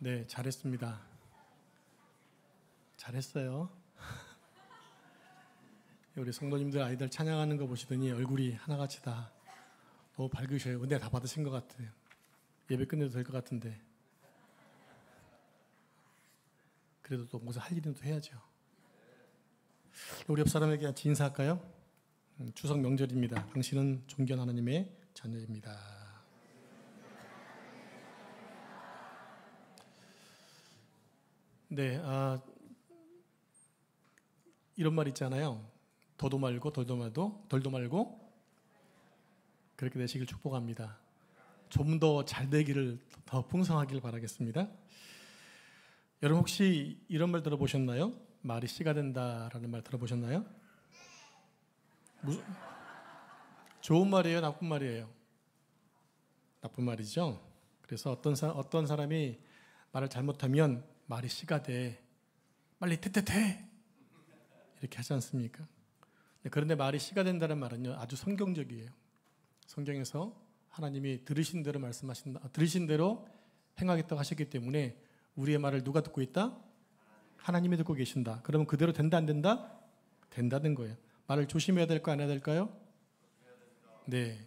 네, 잘했습니다. 잘했어요. 우리 성도님들 아이들 찬양하는 거 보시더니 얼굴이 하나같이 다 너무 밝으셔요. 은혜 다 받으신 것 같아요. 예배 끝내도 될 것 같은데. 그래도 또 무슨 할 일은 또 해야죠. 우리 옆 사람에게 같이 인사할까요? 추석 명절입니다. 당신은 존귀한 하나님의 자녀입니다. 네, 이런 말 있잖아요. 더도 말고 덜도 말고 그렇게 되시길 축복합니다. 좀 더 잘 되기를, 더 풍성하길 바라겠습니다. 여러분 혹시 이런 말 들어보셨나요? 말이 씨가 된다라는 말 들어보셨나요? 무슨 좋은 말이에요, 나쁜 말이에요? 나쁜 말이죠. 그래서 어떤 사람이 말을 잘못하면 말이 씨가 돼, 빨리 퇴퇴퇴 이렇게 하지 않습니까? 그런데 말이 씨가 된다는 말은요, 아주 성경적이에요. 성경에서 하나님이 들으신 대로 들으신 대로 행하겠다고 하셨기 때문에 우리의 말을 누가 듣고 있다? 하나님이 듣고 계신다. 그러면 그대로 된다 안 된다? 된다는 거예요. 말을 조심해야 될까 안 해야 될까요? 네,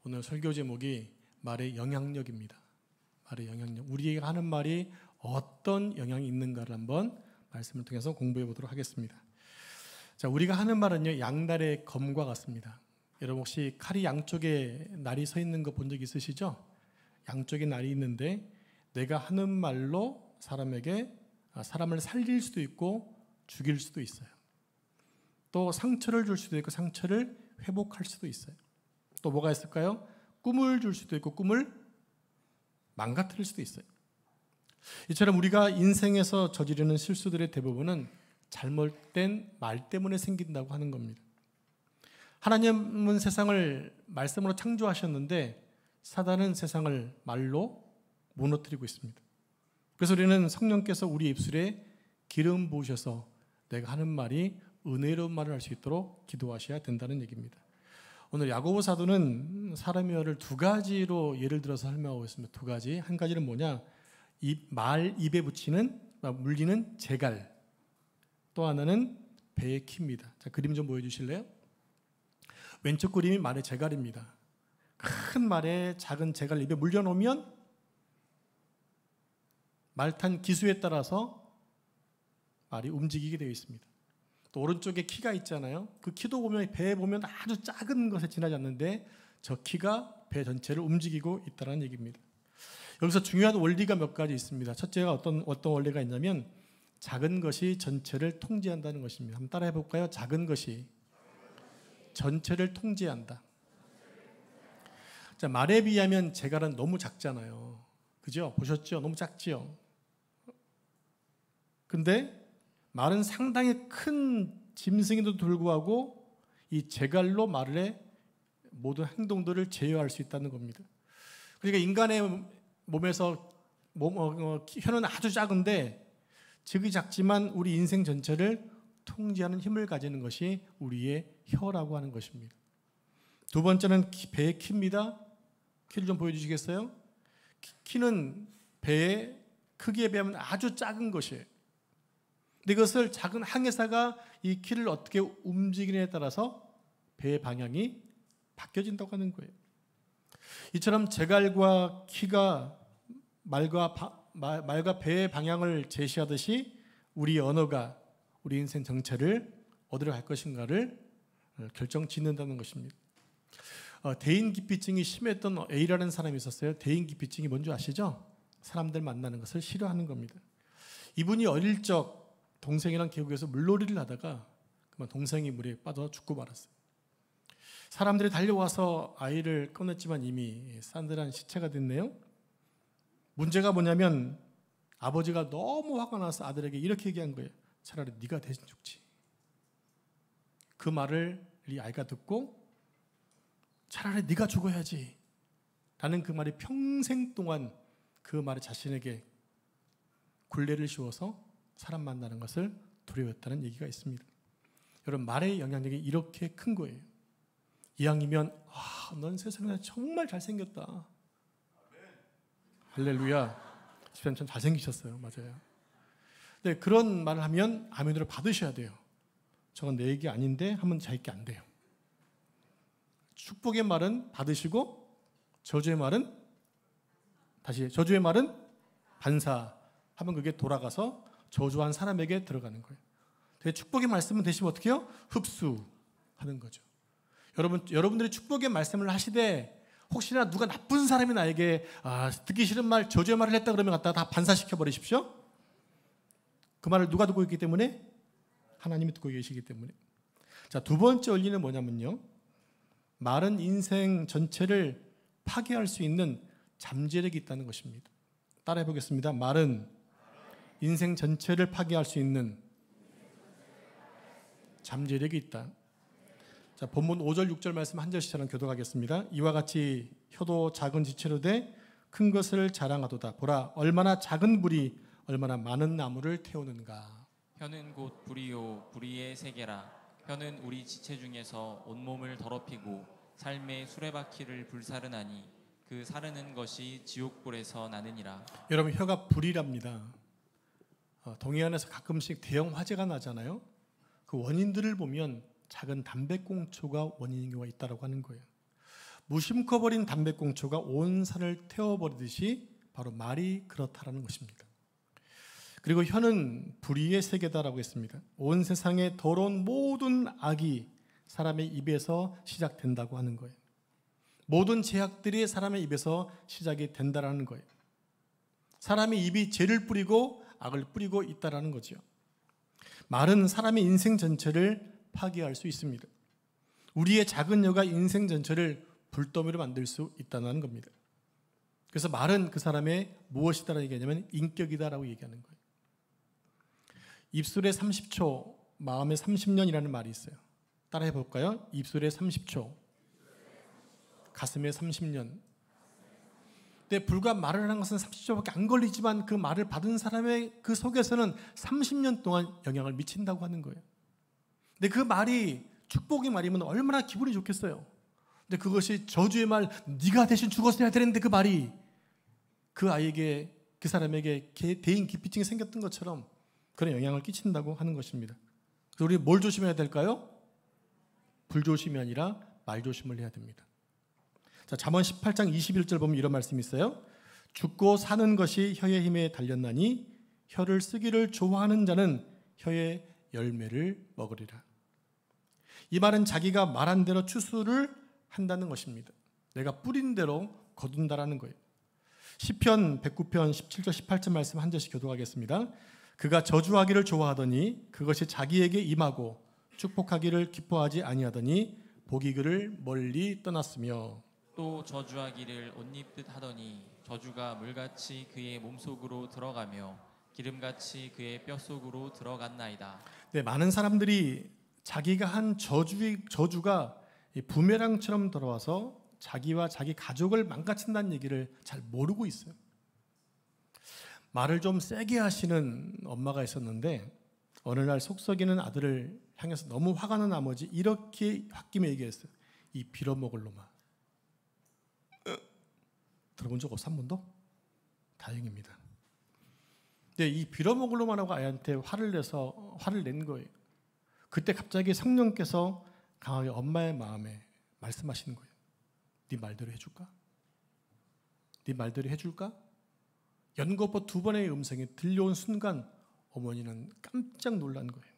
오늘 설교 제목이 말의 영향력입니다. 말의 영향력. 우리가 하는 말이 어떤 영향이 있는가를 한번 말씀을 통해서 공부해 보도록 하겠습니다. 자, 우리가 하는 말은요, 양날의 검과 같습니다. 여러분 혹시 칼이 양쪽에 날이 서 있는 거 본 적 있으시죠? 양쪽에 날이 있는데 내가 하는 말로 사람을 살릴 수도 있고 죽일 수도 있어요. 또 상처를 줄 수도 있고 상처를 회복할 수도 있어요. 또 뭐가 있을까요? 꿈을 줄 수도 있고 꿈을 망가뜨릴 수도 있어요. 이처럼 우리가 인생에서 저지르는 실수들의 대부분은 잘못된 말 때문에 생긴다고 하는 겁니다. 하나님은 세상을 말씀으로 창조하셨는데 사단은 세상을 말로 무너뜨리고 있습니다. 그래서 우리는 성령께서 우리 입술에 기름 부으셔서 내가 하는 말이 은혜로운 말을 할 수 있도록 기도하셔야 된다는 얘기입니다. 오늘 야고보 사도는 사람의 말을 두 가지로 예를 들어서 설명하고 있습니다. 두 가지. 한 가지는 뭐냐? 입에 붙이는, 물리는 재갈. 또 하나는 배의 키입니다. 자, 그림 좀 보여주실래요? 왼쪽 그림이 말의 재갈입니다. 큰 말에 작은 재갈 입에 물려놓으면 말탄 기수에 따라서 말이 움직이게 되어 있습니다. 또 오른쪽에 키가 있잖아요. 그 키도 보면 배에 보면 아주 작은 것에 지나지 않는데 저 키가 배 전체를 움직이고 있다는 얘기입니다. 여기서 중요한 원리가 몇 가지 있습니다. 첫째가 어떤 원리가 있냐면 작은 것이 전체를 통제한다는 것입니다. 한번 따라해 볼까요? 작은 것이 전체를 통제한다. 자, 말에 비하면 재갈은 너무 작잖아요. 그죠? 보셨죠? 너무 작지요? 근데 말은 상당히 큰 짐승에도 불구하고 이 재갈로 말의 모든 행동들을 제어할 수 있다는 겁니다. 그러니까 인간의 몸에서 혀는 아주 작은데 즉이 작지만 우리 인생 전체를 통제하는 힘을 가지는 것이 우리의 혀라고 하는 것입니다. 두 번째는 배의 키입니다. 키를 좀 보여주시겠어요? 키는 배의 크기에 비하면 아주 작은 것이에요. 근데 이것을 작은 항해사가 이 키를 어떻게 움직이느냐에 따라서 배의 방향이 바뀌어진다고 하는 거예요. 이처럼 재갈과 키가 말과 배의 방향을 제시하듯이 우리 언어가 우리 인생 정체를 어디로 갈 것인가를 결정짓는다는 것입니다. 대인기피증이 심했던 A라는 사람이 있었어요. 대인기피증이 뭔지 아시죠? 사람들 만나는 것을 싫어하는 겁니다. 이분이 어릴 적 동생이랑 계곡에서 물놀이를 하다가 그만 동생이 물에 빠져 죽고 말았어요. 사람들이 달려와서 아이를 꺼냈지만 이미 산들한 시체가 됐네요. 문제가 뭐냐면 아버지가 너무 화가 나서 아들에게 이렇게 얘기한 거예요. 차라리 네가 대신 죽지. 그 말을 이 아이가 듣고 차라리 네가 죽어야지 라는 그 말이 평생 동안 그 말이 자신에게 굴레를 씌워서 사람 만나는 것을 두려워했다는 얘기가 있습니다. 여러분, 말의 영향력이 이렇게 큰 거예요. 이왕이면 넌 세상에 정말 잘생겼다. 할렐루야. 집사님 참 잘생기셨어요. 맞아요. 근데 그런 말을 하면 아멘으로 받으셔야 돼요. 저건 내 얘기 아닌데 하면 자기 게 안 돼요. 축복의 말은 받으시고 저주의 말은 저주의 말은 반사하면 그게 돌아가서 저주한 사람에게 들어가는 거예요. 축복의 말씀은 대신 어떻게 해요? 흡수하는 거죠. 여러분들이 축복의 말씀을 하시되 혹시나 누가 나쁜 사람이 나에게 듣기 싫은 말, 저주의 말을 했다 그러면 갖다가 다 반사시켜 버리십시오. 그 말을 누가 듣고 있기 때문에? 하나님이 듣고 계시기 때문에. 자, 두 번째 원리는 뭐냐면요. 말은 인생 전체를 파괴할 수 있는 잠재력이 있다는 것입니다. 따라해 보겠습니다. 말은 인생 전체를 파괴할 수 있는 잠재력이 있다. 자, 본문 5절 6절 말씀 한 절씩 저는 교독하겠습니다. 이와 같이 혀도 작은 지체로 돼 큰 것을 자랑하도다. 보라, 얼마나 작은 불이 얼마나 많은 나무를 태우는가. 혀는 곧 불이요 불의의 세계라. 혀는 우리 지체 중에서 온몸을 더럽히고 삶의 수레바퀴를 불사르나니 그 사르는 것이 지옥불에서 나느니라. 여러분, 혀가 불이랍니다. 동해안에서 가끔씩 대형 화재가 나잖아요. 그 원인들을 보면 작은 담배꽁초가 원인인 경우가 있다고 하는 거예요. 무심코 버린 담배꽁초가 온 산을 태워버리듯이 바로 말이 그렇다라는 것입니다. 그리고 혀는 불의의 세계다라고 했습니다. 온 세상의 더러운 모든 악이 사람의 입에서 시작된다고 하는 거예요. 모든 죄악들이 사람의 입에서 시작이 된다라는 거예요. 사람의 입이 죄를 뿌리고 악을 뿌리고 있다라는 거죠. 말은 사람의 인생 전체를 파괴할 수 있습니다. 우리의 작은 혀가 인생 전체를 불더미로 만들 수 있다는 겁니다. 그래서 말은 그 사람의 무엇이다라고 얘기하냐면 인격이다라고 얘기하는 거예요. 입술에 30초, 마음에 30년이라는 말이 있어요. 따라해 볼까요? 입술에 30초, 가슴에 30년. 근데 불과 말을 하는 것은 30초밖에 안 걸리지만 그 말을 받은 사람의 그 속에서는 30년 동안 영향을 미친다고 하는 거예요. 근데 그 말이 축복의 말이면 얼마나 기분이 좋겠어요. 근데 그것이 저주의 말, 네가 대신 죽었어야 되는데 그 말이 그 아이에게, 그 사람에게 대인 기피증이 생겼던 것처럼 그런 영향을 끼친다고 하는 것입니다. 그래서 우리 뭘 조심해야 될까요? 불조심이 아니라 말조심을 해야 됩니다. 자, 잠언 18장 21절 보면 이런 말씀이 있어요. 죽고 사는 것이 혀의 힘에 달렸나니 혀를 쓰기를 좋아하는 자는 혀의 열매를 먹으리라. 이 말은 자기가 말한 대로 추수를 한다는 것입니다. 내가 뿌린 대로 거둔다라는 거예요. 시편 109편 17절 18절 말씀 한 절씩 교독하겠습니다. 그가 저주하기를 좋아하더니 그것이 자기에게 임하고 축복하기를 기뻐하지 아니하더니 복이 그를 멀리 떠났으며 또 저주하기를 옷 입듯 하더니 저주가 물같이 그의 몸속으로 들어가며 기름같이 그의 뼛속으로 들어갔나이다. 네, 많은 사람들이 자기가 한 저주가 부메랑처럼 들어와서 자기와 자기 가족을 망가친다는 얘기를 잘 모르고 있어요. 말을 좀 세게 하시는 엄마가 있었는데 어느 날 속썩이는 아들을 향해서 너무 화가 난 나머지 이렇게 홧김에 얘기했어요. 이 빌어먹을 놈아. 들어본 적 없어 한 번도? 다행입니다. 근데 이 빌어먹을 놈아라고 아이한테 화를 낸 거예요. 그때 갑자기 성령께서 강하게 엄마의 마음에 말씀하시는 거예요. 네 말대로 해줄까? 네 말대로 해줄까? 연거푸 두 번의 음성이 들려온 순간 어머니는 깜짝 놀란 거예요.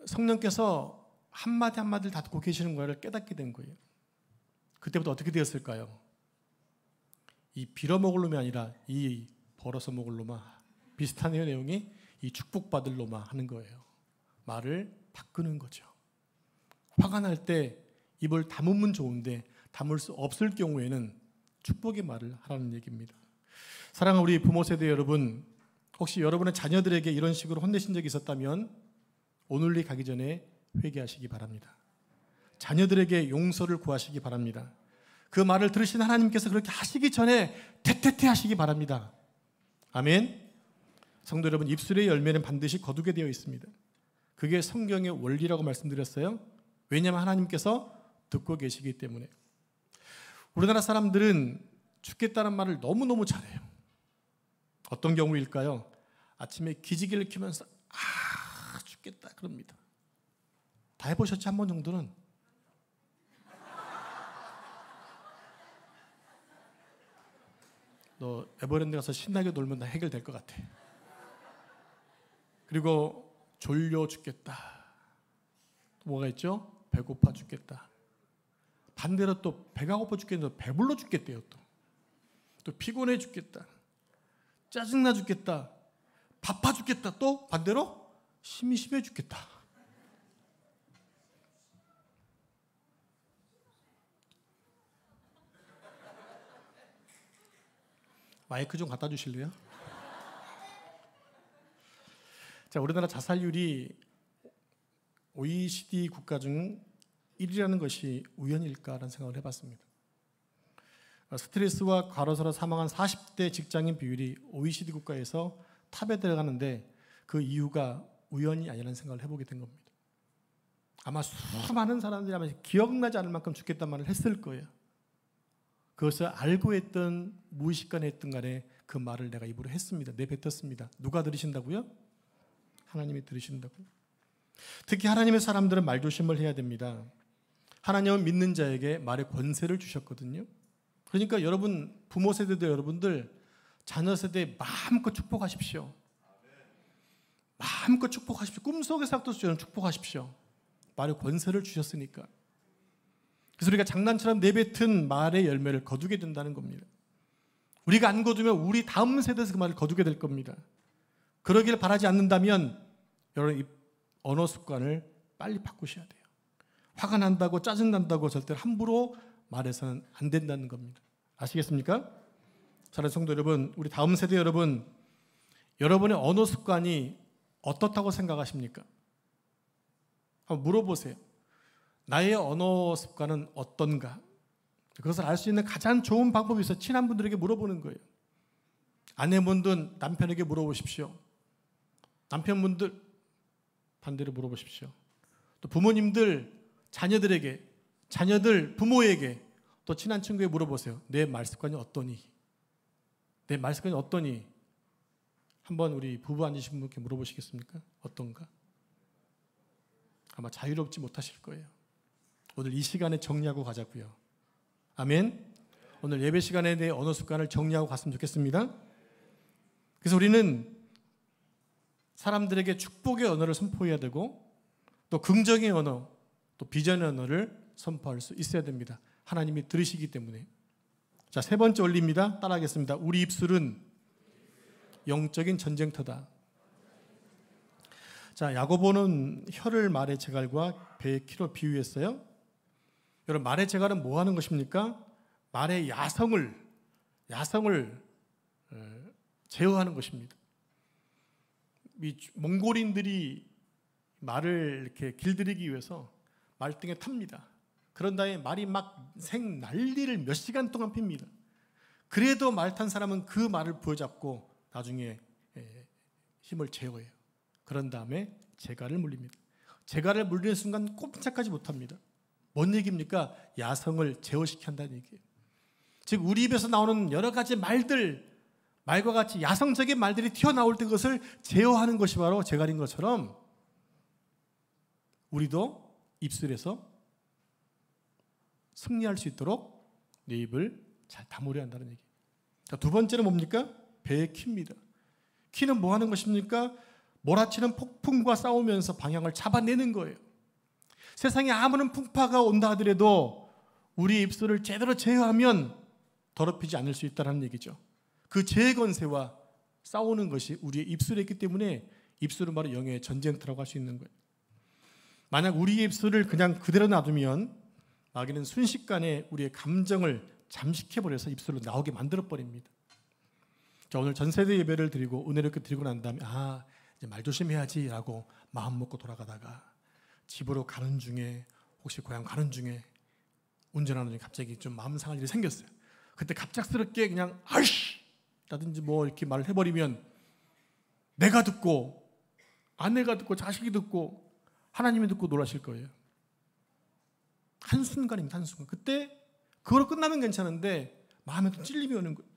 성령께서 한마디 한마디를 다 듣고 계시는 거를 깨닫게 된 거예요. 그때부터 어떻게 되었을까요? 이 빌어먹을 놈이 아니라 이 벌어서 먹을 놈아, 비슷한 내용이 이 축복받을 놈아 하는 거예요. 말을 바꾸는 거죠. 화가 날 때 입을 다무면 좋은데 담을 수 없을 경우에는 축복의 말을 하라는 얘기입니다. 사랑하는 우리 부모 세대 여러분, 혹시 여러분의 자녀들에게 이런 식으로 혼내신 적이 있었다면 오늘리 가기 전에 회개하시기 바랍니다. 자녀들에게 용서를 구하시기 바랍니다. 그 말을 들으신 하나님께서 그렇게 하시기 전에 태태태 하시기 바랍니다. 아멘. 성도 여러분, 입술의 열매는 반드시 거두게 되어 있습니다. 그게 성경의 원리라고 말씀드렸어요. 왜냐하면 하나님께서 듣고 계시기 때문에. 우리나라 사람들은 죽겠다는 말을 너무너무 잘해요. 어떤 경우일까요? 아침에 기지개를 켜면서 죽겠다 그럽니다. 다 해보셨지? 한 번 정도는? 너 에버랜드 가서 신나게 놀면 다 해결될 것 같아. 그리고 졸려 죽겠다. 또 뭐가 있죠? 배고파 죽겠다. 반대로 또 배가 고파 죽겠는데 배불러 죽겠대요. 또 피곤해 죽겠다. 짜증나 죽겠다. 바빠 죽겠다. 또 반대로 심심해 죽겠다. 마이크 좀 갖다 주실래요? 자, 우리나라 자살률이 OECD 국가 중 1위라는 것이 우연일까라는 생각을 해봤습니다. 스트레스와 과로사로 사망한 40대 직장인 비율이 OECD 국가에서 탑에 들어가는데 그 이유가 우연이 아니라는 생각을 해보게 된 겁니다. 아마 수많은 사람들이 아마 기억나지 않을 만큼 죽겠다는 말을 했을 거예요. 그것을 알고 했던 무의식간에 했던 간에 그 말을 내가 입으로 했습니다. 내뱉었습니다. 누가 들으신다고요? 하나님이 들으신다고요. 특히 하나님의 사람들은 말조심을 해야 됩니다. 하나님은 믿는 자에게 말의 권세를 주셨거든요. 그러니까 여러분 부모 세대도 여러분들 자녀 세대에 마음껏 축복하십시오. 마음껏 축복하십시오. 꿈속에서도 축복하십시오. 말의 권세를 주셨으니까. 그래서 우리가 장난처럼 내뱉은 말의 열매를 거두게 된다는 겁니다. 우리가 안 거두면 우리 다음 세대에서 그 말을 거두게 될 겁니다. 그러기를 바라지 않는다면 여러분 이 언어 습관을 빨리 바꾸셔야 돼요. 화가 난다고 짜증난다고 절대 함부로 말해서는 안 된다는 겁니다. 아시겠습니까? 사랑하는 성도 여러분, 우리 다음 세대 여러분, 여러분의 언어 습관이 어떻다고 생각하십니까? 한번 물어보세요. 나의 언어 습관은 어떤가? 그것을 알 수 있는 가장 좋은 방법이 있어요. 친한 분들에게 물어보는 거예요. 아내분들 남편에게 물어보십시오. 남편분들 반대로 물어보십시오. 또 부모님들 자녀들에게, 자녀들 부모에게, 또 친한 친구에게 물어보세요. 내 말 습관이 어떠니? 내 말 습관이 어떠니? 한번 우리 부부 앉으신 분께 물어보시겠습니까? 어떤가? 아마 자유롭지 못하실 거예요. 오늘 이 시간에 정리하고 가자고요. 아멘. 오늘 예배 시간에 내 언어 습관을 정리하고 갔으면 좋겠습니다. 그래서 우리는 사람들에게 축복의 언어를 선포해야 되고 또 긍정의 언어, 또 비전의 언어를 선포할 수 있어야 됩니다. 하나님이 들으시기 때문에. 자, 세 번째 원리입니다. 따라하겠습니다. 우리 입술은 영적인 전쟁터다. 자, 야고보는 혀를 말의 재갈과 배의 키로 비유했어요. 여러분, 말의 재갈은 뭐 하는 것입니까? 말의 야성을 제어하는 것입니다. 이 몽골인들이 말을 이렇게 길들이기 위해서 말등에 탑니다. 그런 다음에 말이 막 생 난리를 몇 시간 동안 핍니다. 그래도 말 탄 사람은 그 말을 부여잡고 나중에 힘을 제어해요. 그런 다음에 재갈을 물립니다. 재갈을 물리는 순간 꼼짝하지 못합니다. 뭔 얘기입니까? 야성을 제어시켜야 한다는 얘기예요. 즉 우리 입에서 나오는 여러 가지 말과 같이 야성적인 말들이 튀어나올 때 그것을 제어하는 것이 바로 재갈인 것처럼 우리도 입술에서 승리할 수 있도록 내 입을 잘 다물어야 한다는 얘기예요. 자, 두 번째는 뭡니까? 배의 키입니다. 키는 뭐 하는 것입니까? 몰아치는 폭풍과 싸우면서 방향을 잡아내는 거예요. 세상에 아무런 풍파가 온다 하더라도 우리 입술을 제대로 제어하면 더럽히지 않을 수 있다는 얘기죠. 그 죄의 권세와 싸우는 것이 우리의 입술에 있기 때문에 입술은 바로 영의 전쟁터라고 할 수 있는 거예요. 만약 우리의 입술을 그냥 그대로 놔두면 마귀는 순식간에 우리의 감정을 잠식해버려서 입술로 나오게 만들어버립니다. 자, 오늘 전세대 예배를 드리고 은혜를 드리고 난 다음에 이제 말 조심해야지 라고 마음 먹고 돌아가다가 집으로 가는 중에 혹시 고향 가는 중에 운전하는 중에 갑자기 좀 마음 상할 일이 생겼어요. 그때 갑작스럽게 그냥 아이씨 라든지 뭐 이렇게 말을 해버리면 내가 듣고 아내가 듣고 자식이 듣고 하나님이 듣고 놀라실 거예요. 한순간입니다. 한순간. 그때 그거로 끝나면 괜찮은데 마음에 또 찔림이 오는 거예요.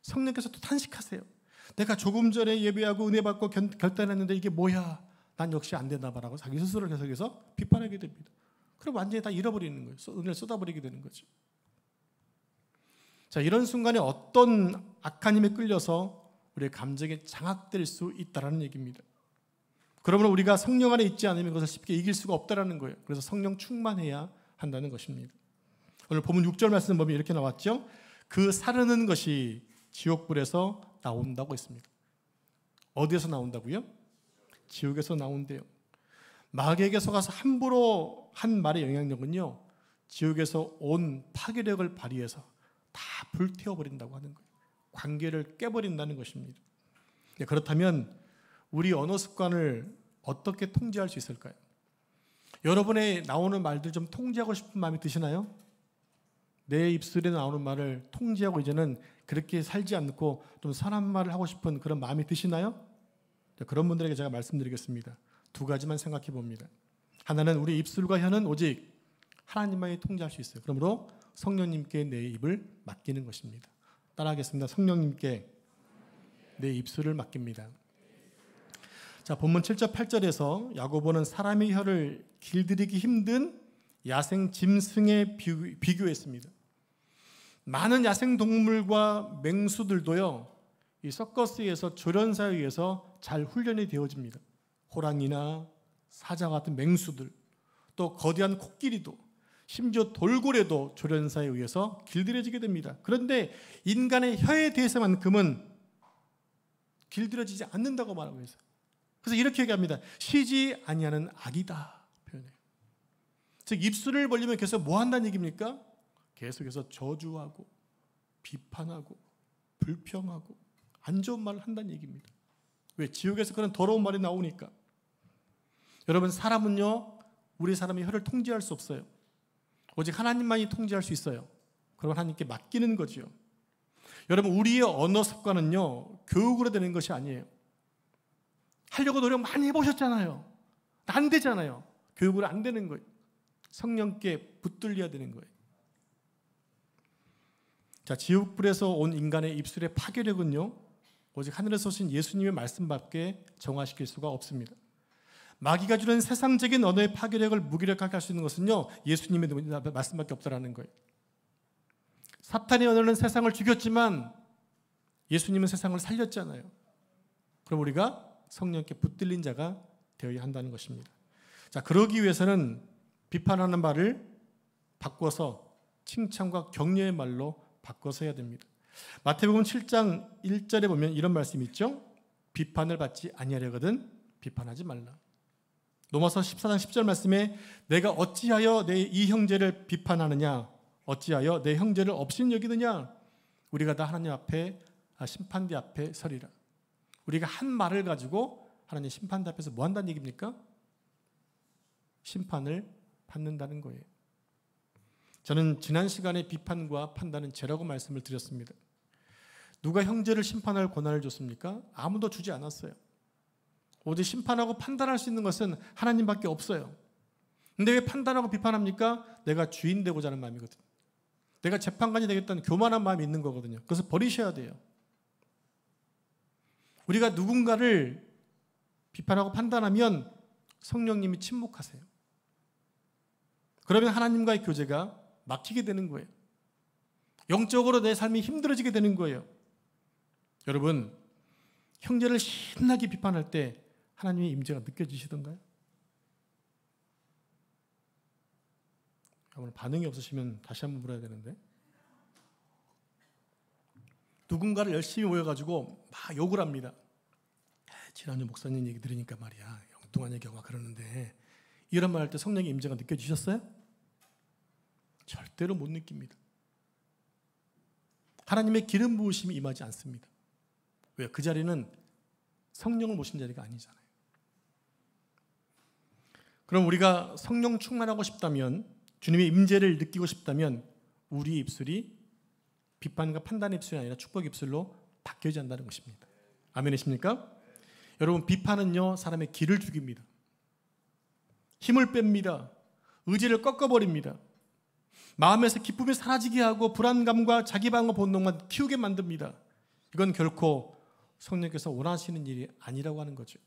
성령께서 또 탄식하세요. 내가 조금 전에 예배하고 은혜 받고 결단했는데 이게 뭐야? 난 역시 안 되나 봐라고 자기 스스로를 계속해서 비판하게 됩니다. 그럼 완전히 다 잃어버리는 거예요. 은혜를 쏟아버리게 되는 거죠. 자, 이런 순간에 어떤 악한 힘에 끌려서 우리의 감정이 장악될 수 있다는 얘기입니다. 그러므로 우리가 성령 안에 있지 않으면 그것을 쉽게 이길 수가 없다는 거예요. 그래서 성령 충만해야 한다는 것입니다. 오늘 본문 6절 말씀 보면 이렇게 나왔죠. 그 사르는 것이 지옥불에서 나온다고 했습니다. 어디에서 나온다고요? 지옥에서 나온대요. 마귀에게 속아서 함부로 한 말의 영향력은요, 지옥에서 온 파괴력을 발휘해서 다 불태워버린다고 하는 거예요. 관계를 깨버린다는 것입니다. 그렇다면 우리 언어 습관을 어떻게 통제할 수 있을까요? 여러분의 나오는 말들 좀 통제하고 싶은 마음이 드시나요? 내 입술에 나오는 말을 통제하고 이제는 그렇게 살지 않고 좀 선한 말을 하고 싶은 그런 마음이 드시나요? 그런 분들에게 제가 말씀드리겠습니다. 두 가지만 생각해 봅니다. 하나는 우리 입술과 혀는 오직 하나님만이 통제할 수 있어요. 그러므로 성령님께 내 입을 맡기는 것입니다. 따라하겠습니다. 성령님께 내 입술을 맡깁니다. 자, 본문 7절 8절에서 야고보는 사람의 혀를 길들이기 힘든 야생 짐승에 비교했습니다. 많은 야생 동물과 맹수들도요, 이 서커스에서 조련사에 의해서 잘 훈련이 되어집니다. 호랑이나 사자 같은 맹수들, 또 거대한 코끼리도, 심지어 돌고래도 조련사에 의해서 길들여지게 됩니다. 그런데 인간의 혀에 대해서만큼은 길들여지지 않는다고 말하고 있어요. 그래서 이렇게 얘기합니다. 쉬지 아니하는 악이다 표현해요. 즉 입술을 벌리면 계속 뭐 한다는 얘기입니까? 계속해서 저주하고 비판하고 불평하고 안 좋은 말을 한다는 얘기입니다. 왜? 지옥에서 그런 더러운 말이 나오니까. 여러분, 사람은요, 우리 사람의 혀를 통제할 수 없어요. 오직 하나님만이 통제할 수 있어요. 그럼 하나님께 맡기는 거죠. 여러분, 우리의 언어 습관은요, 교육으로 되는 것이 아니에요. 하려고 노력 많이 해보셨잖아요. 안 되잖아요. 교육으로 안 되는 거예요. 성령께 붙들려야 되는 거예요. 자, 지옥불에서 온 인간의 입술의 파괴력은요, 오직 하늘에서 오신 예수님의 말씀밖에 정화시킬 수가 없습니다. 마귀가 주는 세상적인 언어의 파괴력을 무기력하게 할 수 있는 것은요, 예수님의 말씀밖에 없다라는 거예요. 사탄의 언어는 세상을 죽였지만 예수님은 세상을 살렸잖아요. 그럼 우리가 성령께 붙들린 자가 되어야 한다는 것입니다. 자, 그러기 위해서는 비판하는 말을 바꿔서 칭찬과 격려의 말로 바꿔서 해야 됩니다. 마태복음 7장 1절에 보면 이런 말씀이 있죠. 비판을 받지 아니하려거든 비판하지 말라. 로마서 14장 10절 말씀에 내가 어찌하여 내 이 형제를 비판하느냐, 어찌하여 내 형제를 업신여기느냐, 우리가 다 하나님 앞에 심판대 앞에 서리라. 우리가 한 말을 가지고 하나님 심판대 앞에서 뭐 한다는 얘기입니까? 심판을 받는다는 거예요. 저는 지난 시간에 비판과 판단은 죄라고 말씀을 드렸습니다. 누가 형제를 심판할 권한을 줬습니까? 아무도 주지 않았어요. 오직 심판하고 판단할 수 있는 것은 하나님밖에 없어요. 근데 왜 판단하고 비판합니까? 내가 주인 되고자 하는 마음이거든요. 내가 재판관이 되겠다는 교만한 마음이 있는 거거든요. 그래서 버리셔야 돼요. 우리가 누군가를 비판하고 판단하면 성령님이 침묵하세요. 그러면 하나님과의 교제가 막히게 되는 거예요. 영적으로 내 삶이 힘들어지게 되는 거예요. 여러분, 형제를 신나게 비판할 때 하나님의 임재가 느껴지시던가요? 오늘 반응이 없으시면 다시 한번 물어야 되는데, 누군가를 열심히 모여가지고 막 욕을 합니다. 지난주 목사님 얘기 들으니까 말이야, 엉뚱한 얘기하고 그러는데, 이런 말 할 때 성령의 임재가 느껴지셨어요? 절대로 못 느낍니다. 하나님의 기름 부으심이 임하지 않습니다. 왜? 그 자리는 성령을 모신 자리가 아니잖아요. 그럼 우리가 성령 충만하고 싶다면, 주님의 임재를 느끼고 싶다면 우리 입술이 비판과 판단의 입술이 아니라 축복의 입술로 바뀌어야 한다는 것입니다. 아멘이십니까? 여러분, 비판은요, 사람의 기를 죽입니다. 힘을 뺍니다. 의지를 꺾어버립니다. 마음에서 기쁨이 사라지게 하고 불안감과 자기 방어 본능만 키우게 만듭니다. 이건 결코 성령께서 원하시는 일이 아니라고 하는 거죠.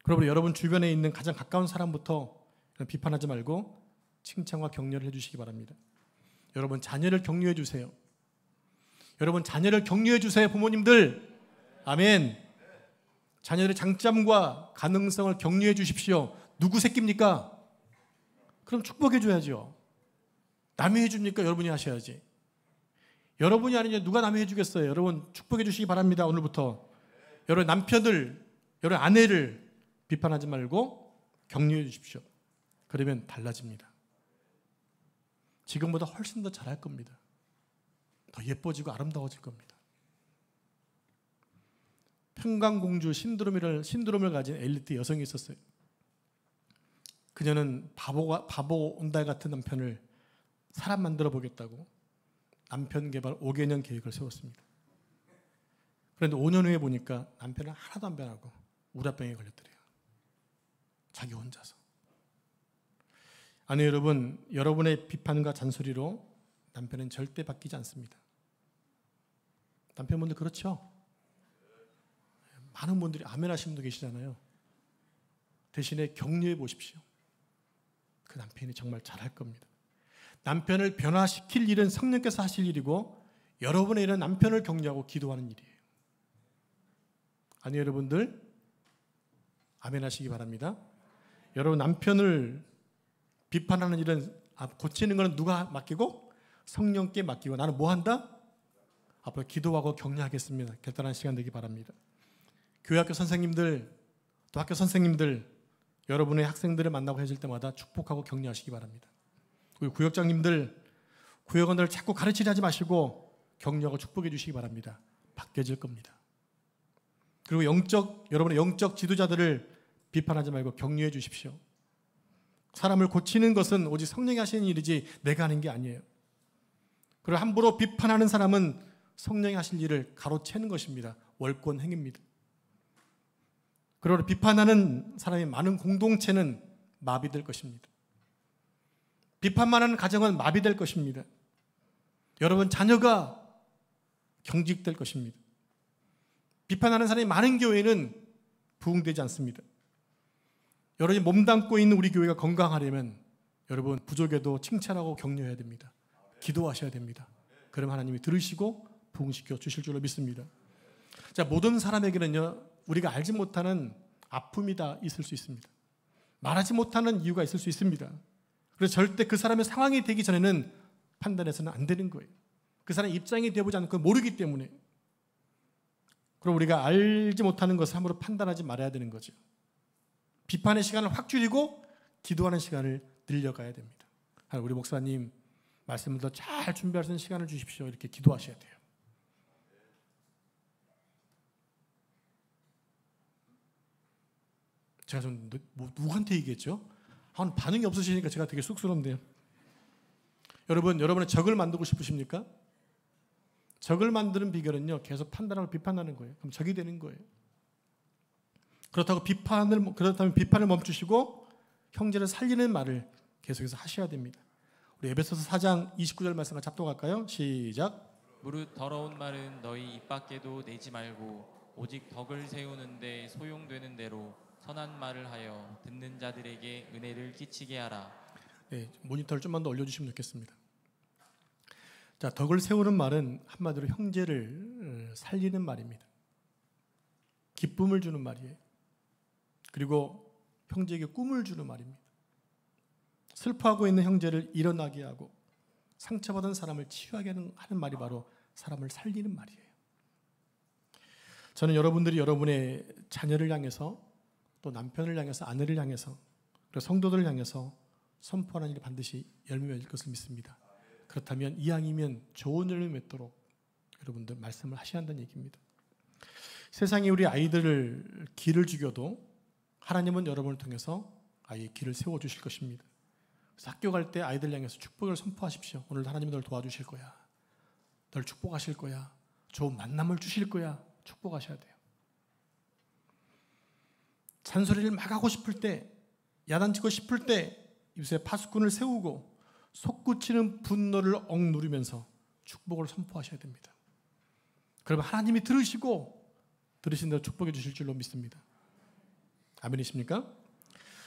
그러므로 여러분 주변에 있는 가장 가까운 사람부터 비판하지 말고 칭찬과 격려를 해주시기 바랍니다. 여러분 자녀를 격려해 주세요. 여러분 자녀를 격려해 주세요. 부모님들 아멘. 자녀들의 장점과 가능성을 격려해 주십시오. 누구 새끼입니까? 그럼 축복해 줘야죠. 남이 해줍니까? 여러분이 하셔야지. 여러분이 아니냐 누가 남이 해주겠어요? 여러분 축복해 주시기 바랍니다. 오늘부터 여러분 남편을, 여러분 아내를 비판하지 말고 격려해 주십시오. 그러면 달라집니다. 지금보다 훨씬 더 잘할 겁니다. 더 예뻐지고 아름다워질 겁니다. 평강공주 신드롬을 가진 엘리트 여성이 있었어요. 그녀는 바보 온달 같은 남편을 사람 만들어 보겠다고 남편 개발 5개년 계획을 세웠습니다. 그런데 5년 후에 보니까 남편은 하나도 안 변하고 우라병에 걸렸더래요. 자기 혼자서. 아니 여러분, 여러분의 비판과 잔소리로 남편은 절대 바뀌지 않습니다. 남편분들 그렇죠? 많은 분들이 아멘 하시는 분도 계시잖아요. 대신에 격려해 보십시오. 그 남편이 정말 잘할 겁니다. 남편을 변화시킬 일은 성령께서 하실 일이고 여러분의 일은 남편을 격려하고 기도하는 일이에요. 아니 여러분들 아멘 하시기 바랍니다. 여러분 남편을 비판하는 일은 고치는 것은 누가 맡기고? 성령께 맡기고 나는 뭐 한다? 앞으로 기도하고 격려하겠습니다. 결단한 시간 되기 바랍니다. 교회학교 선생님들 또 학교 선생님들 여러분의 학생들을 만나고 해줄 때마다 축복하고 격려하시기 바랍니다. 우리 구역장님들 구역원들을 자꾸 가르치려 하지 마시고 격려하고 축복해 주시기 바랍니다. 바뀌어질 겁니다. 그리고 여러분의 영적 지도자들을 비판하지 말고 격려해 주십시오. 사람을 고치는 것은 오직 성령이 하시는 일이지 내가 하는 게 아니에요. 그리고 함부로 비판하는 사람은 성령이 하실 일을 가로채는 것입니다. 월권 행위입니다. 그리고 비판하는 사람이 많은 공동체는 마비될 것입니다. 비판만 하는 가정은 마비될 것입니다. 여러분 자녀가 경직될 것입니다. 비판하는 사람이 많은 교회는 부흥되지 않습니다. 여러분이 몸담고 있는 우리 교회가 건강하려면 여러분 부족해도 칭찬하고 격려해야 됩니다. 기도하셔야 됩니다. 그럼 하나님이 들으시고 부흥시켜 주실 줄로 믿습니다. 자, 모든 사람에게는요 우리가 알지 못하는 아픔이 다 있을 수 있습니다. 말하지 못하는 이유가 있을 수 있습니다. 그래서 절대 그 사람의 상황이 되기 전에는 판단해서는 안 되는 거예요. 그 사람의 입장이 되어보지 않고 모르기 때문에. 그럼 우리가 알지 못하는 것을 함부로 판단하지 말아야 되는 거죠. 비판의 시간을 확 줄이고 기도하는 시간을 늘려가야 됩니다. 우리 목사님 말씀을 더 잘 준비할 수 있는 시간을 주십시오. 이렇게 기도하셔야 돼요. 제가 좀 누구한테 얘기했죠? 반응이 없으시니까 제가 되게 쑥스러운데요. 여러분의 적을 만들고 싶으십니까? 적을 만드는 비결은요 계속 판단하고 비판하는 거예요. 그럼 적이 되는 거예요. 그렇다면 비판을 멈추시고 형제를 살리는 말을 계속해서 하셔야 됩니다. 우리 에베소서 4장 29절 말씀을 잡동할까요? 시작. 무릇 더러운 말은 너희 입 밖에도 내지 말고 오직 덕을 세우는데 소용되는 대로 선한 말을 하여 듣는 자들에게 은혜를 끼치게 하라. 네, 모니터를 좀만 더 올려주시면 좋겠습니다. 자, 덕을 세우는 말은 한마디로 형제를 살리는 말입니다. 기쁨을 주는 말이에요. 그리고 형제에게 꿈을 주는 말입니다. 슬퍼하고 있는 형제를 일어나게 하고 상처받은 사람을 치유하게 하는 말이 바로 사람을 살리는 말이에요. 저는 여러분들이 여러분의 자녀를 향해서 또 남편을 향해서 아내를 향해서 그리고 성도들을 향해서 선포하는 일이 반드시 열매 맺을 것을 믿습니다. 그렇다면 이왕이면 좋은 열매 맺도록 여러분들 말씀을 하셔야 한다는 얘기입니다. 세상에 우리 아이들을 길을 죽여도 하나님은 여러분을 통해서 아이의 길을 세워주실 것입니다. 그래서 학교 갈 때 아이들 향해서 축복을 선포하십시오. 오늘 하나님이 널 도와주실 거야. 널 축복하실 거야. 좋은 만남을 주실 거야. 축복하셔야 돼요. 잔소리를 막 하고 싶을 때, 야단치고 싶을 때 입술에 파수꾼을 세우고 솟구치는 분노를 억누르면서 축복을 선포하셔야 됩니다. 그러면 하나님이 들으시고 들으신 대로 축복해 주실 줄로 믿습니다. 아멘이십니까?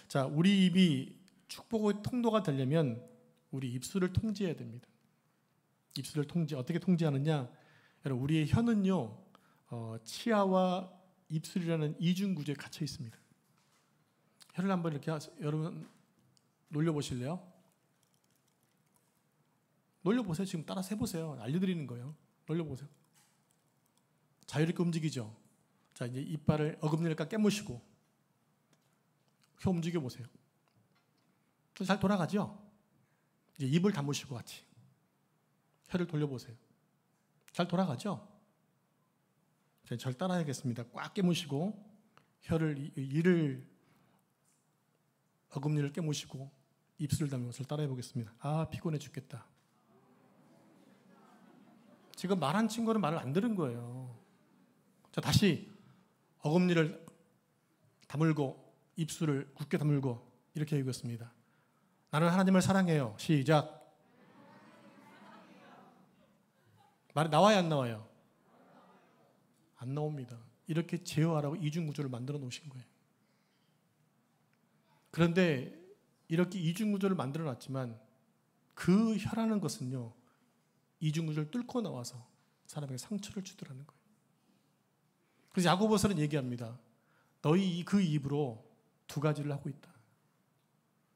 자, 우리 입이 축복의 통로가 되려면 우리 입술을 통제해야 됩니다. 입술을 어떻게 통제하느냐? 여러분, 우리의 혀는요, 치아와 입술이라는 이중 구조에 갇혀 있습니다. 혀를 한번 이렇게 여러분 놀려보실래요? 놀려보세요. 지금 따라서 해보세요. 알려드리는 거예요. 놀려보세요. 자유롭게 움직이죠. 자, 이제 이빨을 어금니를 깨무시고 혀 움직여보세요. 잘 돌아가죠? 이제 입을 다무시고 같이 혀를 돌려보세요. 잘 돌아가죠? 절 따라해야겠습니다. 꽉 깨무시고 이를 어금니를 깨무시고 입술을 다물고 절 따라해 보겠습니다. 아, 피곤해 죽겠다. 지금 말한 친구는 말을 안 들은 거예요. 자, 다시 어금니를 다물고 입술을 굳게 다물고 이렇게 얘기했습니다. 나는 하나님을 사랑해요. 시작. 말이 나와요, 안 나와요? 안 나옵니다. 이렇게 제어하라고 이중구조를 만들어 놓으신 거예요. 그런데 이렇게 이중구조를 만들어 놨지만 그 혀라는 것은요, 이중구조를 뚫고 나와서 사람에게 상처를 주더라는 거예요. 그래서 야고보서는 얘기합니다. 너희 그 입으로 두 가지를 하고 있다.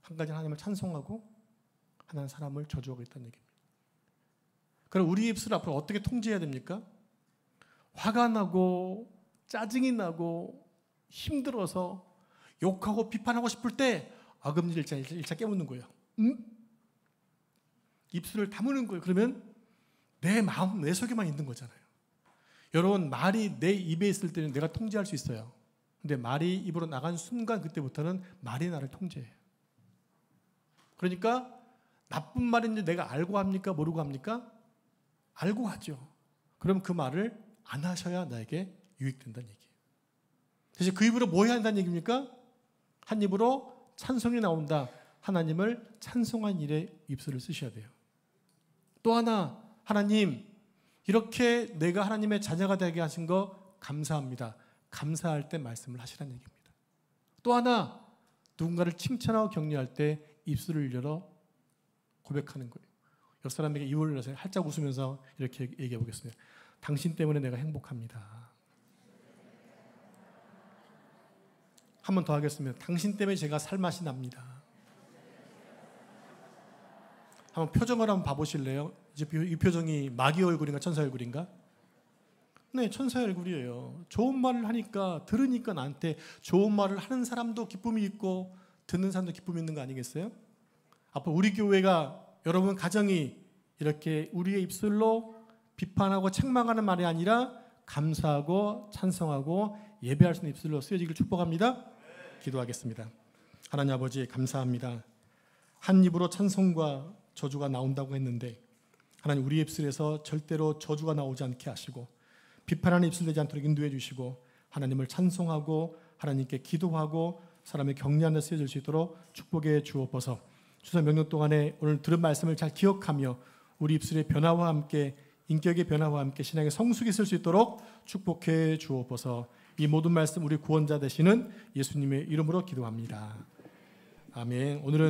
한 가지는 하나님을 찬송하고 하나는 사람을 저주하고 있다는 얘기입니다. 그럼 우리 입술을 앞으로 어떻게 통제해야 됩니까? 화가 나고 짜증이 나고 힘들어서 욕하고 비판하고 싶을 때 어금니를 일차 깨무는 거예요. 입술을 다무는 거예요. 그러면 내 마음, 내 속에만 있는 거잖아요. 여러분, 말이 내 입에 있을 때는 내가 통제할 수 있어요. 근데 말이 입으로 나간 순간 그때부터는 말이 나를 통제해요. 그러니까 나쁜 말인지 내가 알고 합니까? 모르고 합니까? 알고 하죠. 그럼 그 말을 안 하셔야 나에게 유익된다는 얘기예요. 대신 그 입으로 뭐 해야 한다는 얘기입니까? 한 입으로 찬송이 나온다. 하나님을 찬송한 일에 입술을 쓰셔야 돼요. 또 하나, 하나님, 이렇게 내가 하나님의 자녀가 되게 하신 거 감사합니다. 감사할 때 말씀을 하시라는 얘기입니다. 또 하나, 누군가를 칭찬하고 격려할 때 입술을 열어 고백하는 거예요. 옆 사람에게 입을 열어서 활짝 웃으면서 이렇게 얘기해 보겠습니다. 당신 때문에 내가 행복합니다. 한 번 더 하겠습니다. 당신 때문에 제가 살맛이 납니다. 한번 표정을 한번 봐보실래요? 이 표정이 마귀 얼굴인가 천사 얼굴인가? 네, 천사 얼굴이에요. 좋은 말을 하니까 들으니까 나한테 좋은 말을 하는 사람도 기쁨이 있고 듣는 사람도 기쁨이 있는 거 아니겠어요? 앞으로 우리 교회가 여러분 가정이 이렇게 우리의 입술로 비판하고 책망하는 말이 아니라 감사하고 찬송하고 예배할 수 있는 입술로 쓰여지기를 축복합니다. 기도하겠습니다. 하나님 아버지, 감사합니다. 한 입으로 찬송과 저주가 나온다고 했는데 하나님, 우리 입술에서 절대로 저주가 나오지 않게 하시고 비판하는 입술 되지 않도록 인도해 주시고 하나님을 찬송하고 하나님께 기도하고 사람의 격려하는 쓰여질 수 있도록 축복해 주옵소서. 추석 명령 동안에 오늘 들은 말씀을 잘 기억하며 우리 입술의 변화와 함께 인격의 변화와 함께 신앙의 성숙이 있을 수 있도록 축복해 주옵소서. 이 모든 말씀 우리 구원자 되시는 예수님의 이름으로 기도합니다. 아멘. 오늘은